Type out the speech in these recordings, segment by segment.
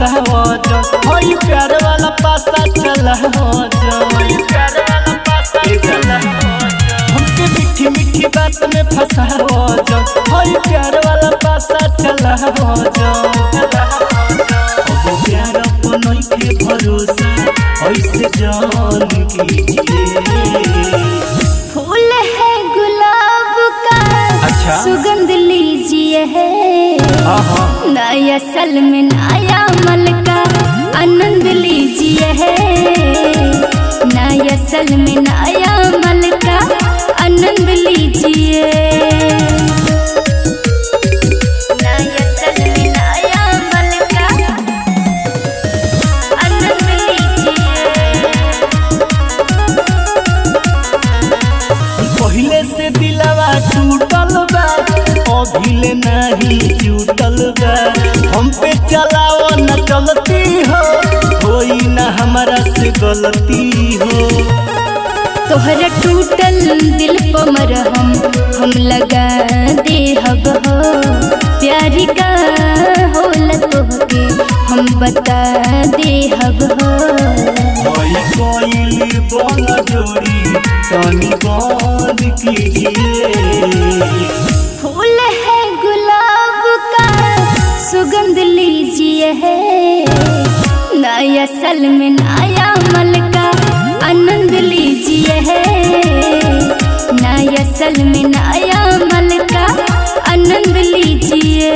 फसाओ जो होई प्यार वाला पासा चला हो जो हमके मीठी मीठी बात में फसाओ जो होई प्यार वाला पासा चला हो जो प्यार अपन के भरोसा ऐसे जान कीजिए। फूल है गुलाब का अच्छा सुगंध लीजिए है नया सल में नया मल का आनंद लीजिए है नया सल में नया मल का आनंद लीजिए नया सल में नया मल का आनंद लीजिए। पहले से दिलवा टूटल बा अभिले नहीं टूटल बा हम पे चलाओ न चलती हो कोई न हमारा से गलती हो तोहरा टूटल दिल पर मरहम हम लगा दे हब हो प्यारी का होला तोहके हम बता दे हब हो कोई बोल जोड़ी तनी बंद कीजिए। फूल है गुलाब का सुगंध लीजिए है नया सल में नया मल का आनंद लीजिए है नया सल में नया मल का आनंद लीजिए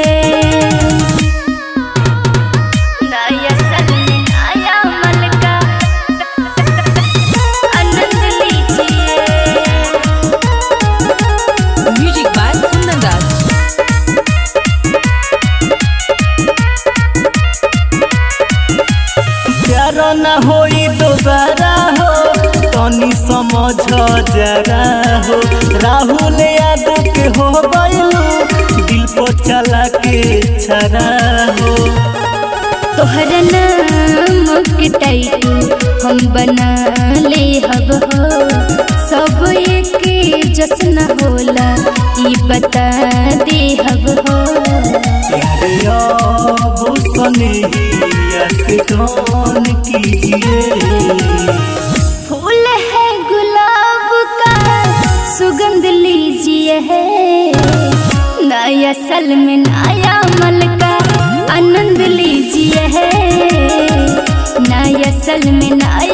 नया सल में नया मल का आनंद लीजिए। Music by Kundan Das. प्यार न होई दोबारा हो तनी समझ जरा हो राहुल यादव के हो गइलू दिल को चला के छरा हो तोहरा नाम के टाइटू हम बना ले हब हो सब एक जश्न होला ई बता दे हब हो कौन कीजिए। फूल है गुलाब का सुगंध लीजिए है नया सल में नया मल का आनंद लीजिए है नया सल में नया